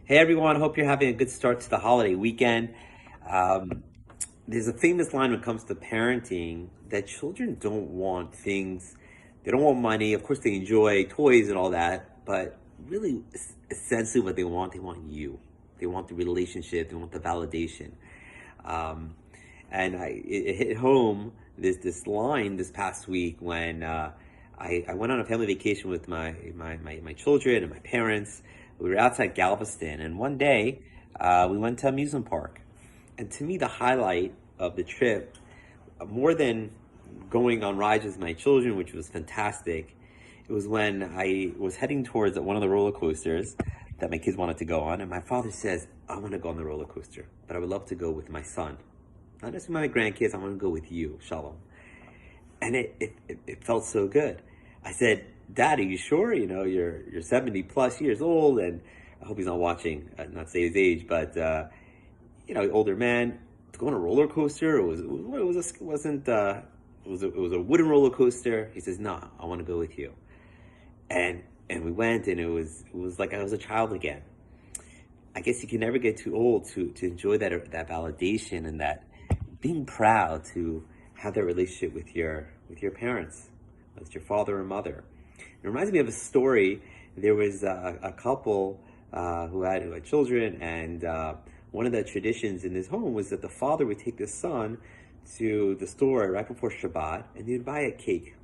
Hey everyone, hope you're having a good start to the holiday weekend. Um, there's a famous line when it comes to parenting that children don't want things, they don't want money. Of course, they enjoy toys and all that, but really, essentially, what they want you. They want the relationship, they want the validation. Um, and it hit home this line this past week when I went on a family vacation with my children and my parents. We were outside Galveston, and one day we went to amusement park. And to me, the highlight of the trip, more than going on rides with my children, which was fantastic, it was when I was heading towards one of the roller coasters that my kids wanted to go on, and my father says, "I want to go on the roller coaster, but I would love to go with my son. Not just my grandkids, I want to go with you, Shalom." And it felt so good. I said, "Dad, are you sure? You know, you're 70 plus years old, and I hope he's not watching, not say his age, but older man, to go on a roller coaster. It was a wooden roller coaster." He says, "No, I want to go with you." And we went, and it was like I was a child again. I guess you can never get too old to enjoy that validation and that being proud to have that relationship with your parents, with your father and mother. It reminds me of a story. There was a couple who had children, and one of the traditions in this home was that the father would take the son to the store right before Shabbat, and they'd buy a cake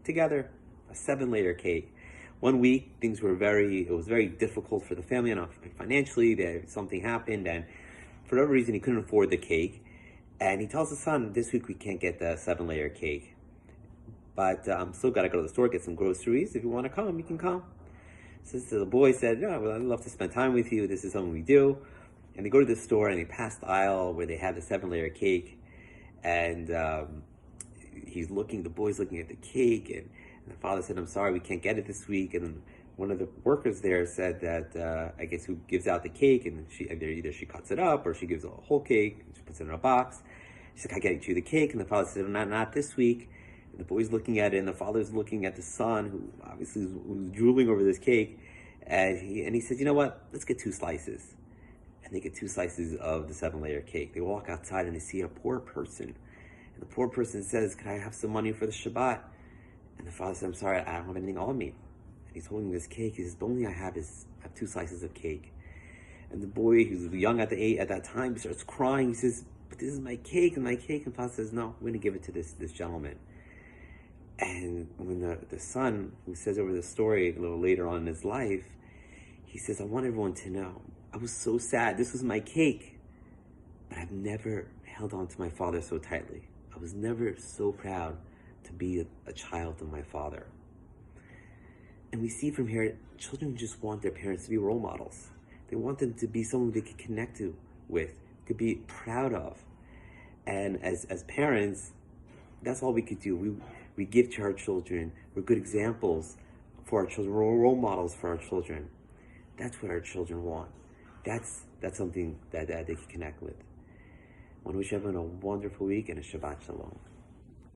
together, a 7 layer cake. One week it was very difficult for the family, and financially, something happened, and for whatever reason he couldn't afford the cake. And he tells the son, "This week we can't get the 7 layer cake, but I'm still got to go to the store, get some groceries. If you want to come, you can come." So the boy said, "Yeah, well, I'd love to spend time with you. This is something we do." And they go to the store, and they pass the aisle where they have the 7 layer cake. And the boy's looking at the cake, and the father said, "I'm sorry, we can't get it this week." And one of the workers there said that I guess who gives out the cake, and either she cuts it up or she gives a whole cake, she puts it in a box. She's like, "I get you the cake," and the father said, "Not this week." And the boy's looking at it, and the father's looking at the son, who obviously was drooling over this cake, and he says, "You know what? Let's get 2 slices." And they get 2 slices of the 7 layer cake. They walk outside and they see a poor person, and the poor person says, "Can I have some money for the Shabbat?" And the father said, "I'm sorry, I don't have anything on me." And he's holding this cake. He says, "The only I have is 2 slices of cake." And the boy, who's young at that time, starts crying. He says, "But this is my cake and my cake." And father says, "No, we're gonna give it to this gentleman." And when the son, who says over the story a little later on in his life, he says, "I want everyone to know, I was so sad. This was my cake, but I've never held on to my father so tightly. I was never so proud to be a child of my father." And we see from here, children just want their parents to be role models. They want them to be someone they could connect with, could be proud of. And as parents, that's all we could do. We give to our children. We're good examples for our children. We're role models for our children. That's what our children want. That's something that they can connect with. I want to wish everyone a wonderful week and a Shabbat Shalom.